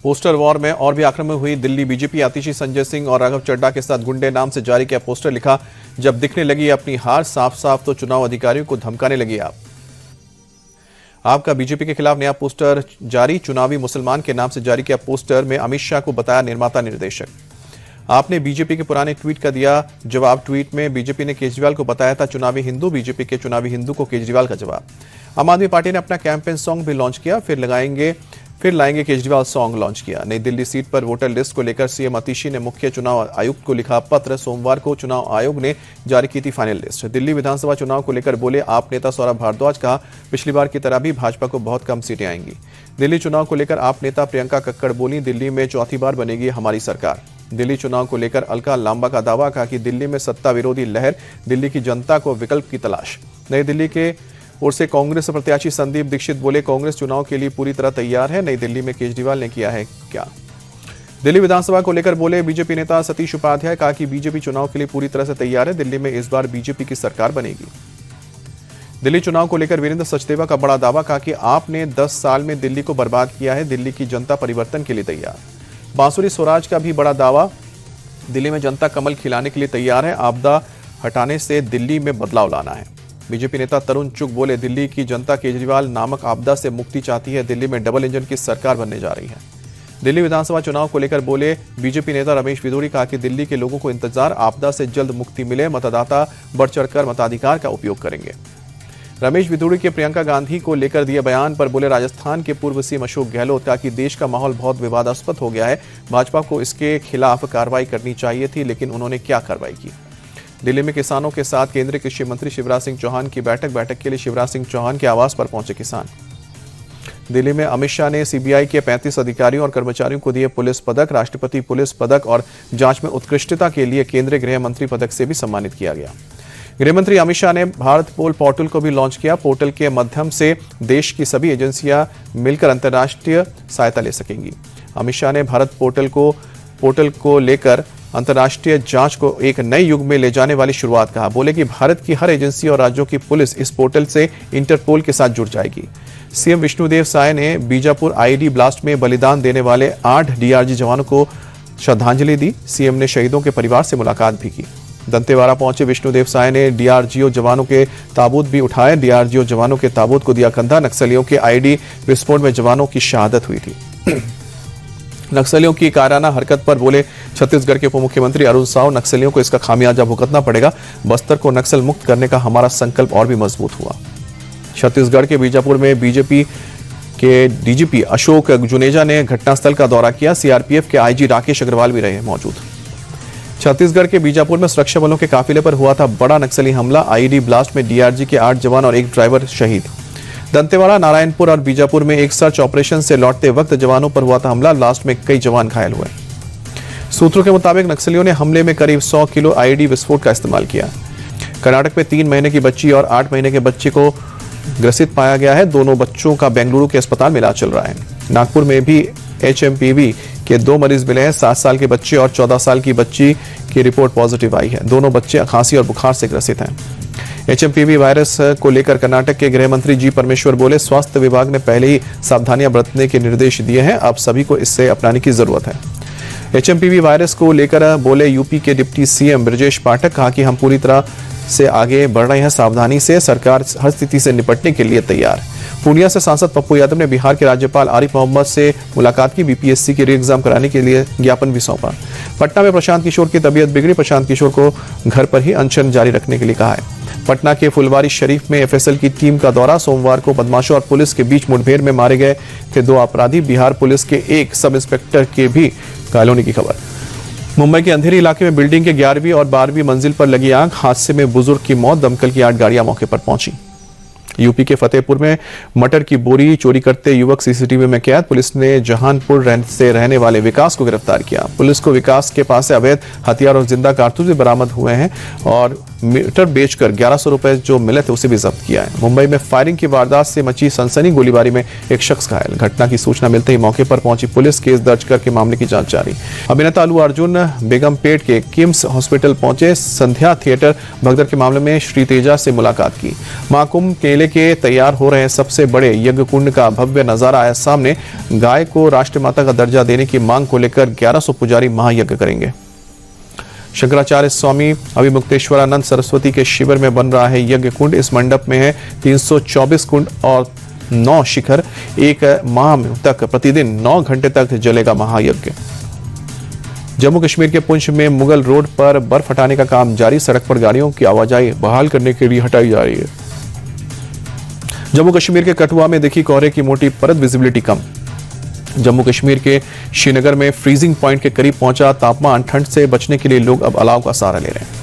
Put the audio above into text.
Poster war में और भी आक्रामक हुई दिल्ली बीजेपी। आतिशी संजय सिंह और राघव चड्ढा के साथ गुंडे नाम से जारी किया पोस्टर, लिखा जब दिखने लगी अपनी हार साफ साफ तो चुनाव अधिकारियों को धमकाने लगी आपका बीजेपी के खिलाफ नया पोस्टर जारी। चुनावी मुसलमान के नाम से जारी किया पोस्टर में अमित शाह को बताया निर्माता निर्देशक। आपने बीजेपी के पुराने ट्वीट का दिया जवाब। ट्वीट में बीजेपी ने केजरीवाल को बताया था चुनावी हिंदू, बीजेपी के चुनावी हिंदू को केजरीवाल का जवाब। आम आदमी पार्टी ने अपना कैंपेन सॉन्ग भी लॉन्च किया, फिर लाएंगे केजरीवाल सॉन्ग लॉन्च किया। नई दिल्ली सीट पर वोटर लिस्ट को लेकर सीएम आतिशी ने मुख्य चुनाव आयुक्त को लिखा पत्र। सोमवार को चुनाव आयोग ने जारी की थी फाइनल लिस्ट। दिल्ली विधानसभा चुनाव को लेकर बोले आप नेता सौरभ भारद्वाज, कहा पिछली बार की तरह भी भाजपा को बहुत कम सीटें आएंगी। दिल्ली चुनाव को लेकर आप नेता प्रियंका कक्कड़ बोली दिल्ली में चौथी बार बनेगी हमारी सरकार। दिल्ली चुनाव को लेकर अलका लांबा का दावा, कहा कि दिल्ली में सत्ता विरोधी लहर, दिल्ली की जनता को विकल्प की तलाश। नई दिल्ली के ओर से कांग्रेस प्रत्याशी संदीप दीक्षित बोले कांग्रेस चुनाव के लिए पूरी तरह तैयार है। नई दिल्ली में केजरीवाल ने किया है क्या। दिल्ली विधानसभा को लेकर बोले बीजेपी नेता सतीश उपाध्याय, कहा कि बीजेपी चुनाव के लिए पूरी तरह से तैयार है। दिल्ली में इस बार बीजेपी की सरकार बनेगी। दिल्ली चुनाव को लेकर वीरेंद्र सचदेवा का बड़ा दावा, कहा कि आपने 10 साल में दिल्ली को बर्बाद किया है। दिल्ली की जनता परिवर्तन के लिए तैयार। बांसुरी स्वराज का भी बड़ा दावा, दिल्ली में जनता कमल खिलाने के लिए तैयार है। आपदा हटाने से दिल्ली में बदलाव लाना है। बीजेपी नेता तरुण चुग बोले दिल्ली की जनता केजरीवाल नामक आपदा से मुक्ति चाहती है। दिल्ली में डबल इंजन की सरकार बनने जा रही है। दिल्ली विधानसभा चुनाव को लेकर बोले बीजेपी नेता रमेश विधुरी, कहा कि दिल्ली के लोगों को इंतजार, आपदा से जल्द मुक्ति मिले। मतदाता बढ़ चढ़कर मताधिकार का उपयोग करेंगे। रमेश विधुरी के प्रियंका गांधी को लेकर दिए बयान पर बोले राजस्थान के पूर्व सीएम अशोक गहलोत, कहा कि देश का माहौल बहुत विवादास्पद हो गया है। भाजपा को इसके खिलाफ कार्रवाई करनी चाहिए थी, लेकिन उन्होंने क्या कार्रवाई की। दिल्ली में किसानों के साथ केंद्रीय कृषि मंत्री शिवराज सिंह चौहान की बैठक के लिए शिवराज सिंह चौहान के आवास पर पहुंचे किसान। दिल्ली में अमित शाह ने सीबीआई के 35 अधिकारियों और कर्मचारियों को दिए पुलिस पदक। राष्ट्रपति पुलिस पदक और जांच में उत्कृष्टता के लिए केंद्रीय गृह मंत्री पदक से भी सम्मानित किया गया। गृह मंत्री अमित शाह ने भारत पोल पोर्टल को भी लॉन्च किया। पोर्टल के माध्यम से देश की सभी एजेंसियां मिलकर अंतर्राष्ट्रीय सहायता ले सकेंगी। अमित शाह ने भारत पोर्टल को लेकर अंतर्राष्ट्रीय जांच को एक नए युग में ले जाने वाली शुरुआत कहा। बोले कि भारत की हर एजेंसी और राज्यों की पुलिस इस पोर्टल से इंटरपोल के साथ जुड़ जाएगी। सीएम विष्णुदेव साय ने बीजापुर आईईडी ब्लास्ट में बलिदान देने वाले 8 डीआरजी जवानों को श्रद्धांजलि दी। सीएम ने शहीदों के परिवार से मुलाकात भी की। दंतेवाड़ा पहुंचे विष्णुदेव साय ने डीआरजीओ जवानों के ताबूत भी उठाए। डीआरजीओ जवानों के ताबूत को दिया कंधा। नक्सलियों के आईईडी विस्फोट में जवानों की शहादत हुई थी। नक्सलियों की कायराना हरकत पर बोले छत्तीसगढ़ के उप मुख्यमंत्री अरुण साव, नक्सलियों को इसका खामियाजा भुगतना पड़ेगा। बस्तर को नक्सल मुक्त करने का हमारा संकल्प और भी मजबूत हुआ। छत्तीसगढ़ के बीजापुर में बीजेपी के डीजीपी अशोक जुनेजा ने घटनास्थल का दौरा किया। सीआरपीएफ के आईजी राकेश अग्रवाल भी रहे मौजूद। छत्तीसगढ़ के बीजापुर में सुरक्षा बलों के काफिले पर हुआ था बड़ा नक्सली हमला। आईईडी ब्लास्ट में डीआरजी के 8 जवान और 1 ड्राइवर शहीद। दंतेवाड़ा, नारायणपुर और बीजापुर में एक सर्च ऑपरेशन से लौटते वक्त जवानों पर हुआ था हमला। ब्लास्ट में कई जवान घायल हुए। सूत्रों के मुताबिक नक्सलियों ने हमले में करीब 100 किलो आईईडी विस्फोट का इस्तेमाल किया। कर्नाटक में 3 महीने की बच्ची और 8 महीने के बच्चे को ग्रसित पाया गया है। दोनों बच्चों का बेंगलुरु के अस्पताल में इलाज चल रहा है। नागपुर में भी एचएमपीवी के 2 मरीज मिले हैं। 7 साल के बच्चे और 14 साल की बच्ची की रिपोर्ट पॉजिटिव आई है। दोनों बच्चे खांसी और बुखार से ग्रसित हैं। एचएमपीवी वायरस को लेकर कर्नाटक के गृह मंत्री जी परमेश्वर बोले स्वास्थ्य विभाग ने पहले ही सावधानियां बरतने के निर्देश दिए हैं। अब सभी को इससे अपनाने की जरूरत है। एचएमपीवी वायरस को लेकर बोले यूपी के डिप्टी सीएम ब्रजेश पाठक, कहा कि हम पूरी तरह से आगे बढ़ रहे हैं। सावधानी से सरकार हर स्थिति से निपटने के लिए तैयार। पूर्णिया से सांसद पप्पू यादव ने बिहार के राज्यपाल आरिफ मोहम्मद से मुलाकात की। बीपीएससी की री एग्जाम कराने के लिए ज्ञापन भी सौंपा। पटना में प्रशांत किशोर की तबीयत बिगड़ी। प्रशांत किशोर को घर पर ही अनशन जारी रखने के लिए कहा है। पटना के फुलवारी शरीफ में एफएसएल की टीम का दौरा। सोमवार को बदमाशों और पुलिस के बीच मुठभेड़ में मारे गए थे 2 अपराधी। बिहार पुलिस के एक सब इंस्पेक्टर के भी घायल होने की खबर। मुंबई के अंधेरी इलाके में बिल्डिंग के 11वीं और 12वीं मंजिल पर लगी आग। हादसे में बुजुर्ग की मौत। दमकल की 8 गाड़ियां मौके पर पहुंची। यूपी के फतेहपुर में मटर की बोरी चोरी करते युवक सीसीटीवी में कैद। पुलिस ने जहानपुर से रहने वाले विकास को गिरफ्तार किया। पुलिस को विकास के पास से अवैध हथियार और जिंदा कारतूस भी बरामद हुए हैं और मीटर बेचकर 1100 रुपए जो मिले थे उसे भी जब्त किया है। मुंबई में फायरिंग की वारदात से मची सनसनी गोलीबारी में एक शख्स घायल। घटना की सूचना मिलते ही मौके पर पहुंची पुलिस केस दर्ज करके मामले की जांच जारी। अभिनेता अल्लू अर्जुन बेगमपेट के किम्स हॉस्पिटल पहुंचे। संध्या थिएटर भगदड़ के मामले में श्री तेजा से मुलाकात की। महाकुंभ मेले के तैयार हो रहे सबसे बड़े यज्ञ कुंड का भव्य नजारा आया सामने। गाय को राष्ट्रमाता का दर्जा देने की मांग को लेकर 1100 पुजारी महायज्ञ करेंगे। शंकराचार्य स्वामी अभिमुक्तेश्वरानंद सरस्वती के शिविर में बन रहा है यज्ञ कुंड। इस मंडप में है 324 कुंड और 9 शिखर। एक माह तक प्रतिदिन 9 घंटे तक जलेगा महायज्ञ। जम्मू कश्मीर के पुंछ में मुगल रोड पर बर्फ हटाने का काम जारी। सड़क पर गाड़ियों की आवाजाही बहाल करने के लिए हटाई जा रही है। जम्मू कश्मीर के कठुआ में दिखी कोहरे की मोटी परत, विजिबिलिटी कम। जम्मू कश्मीर के श्रीनगर में फ्रीजिंग पॉइंट के करीब पहुंचा तापमान। ठंड से बचने के लिए लोग अब अलाव का सहारा ले रहे हैं।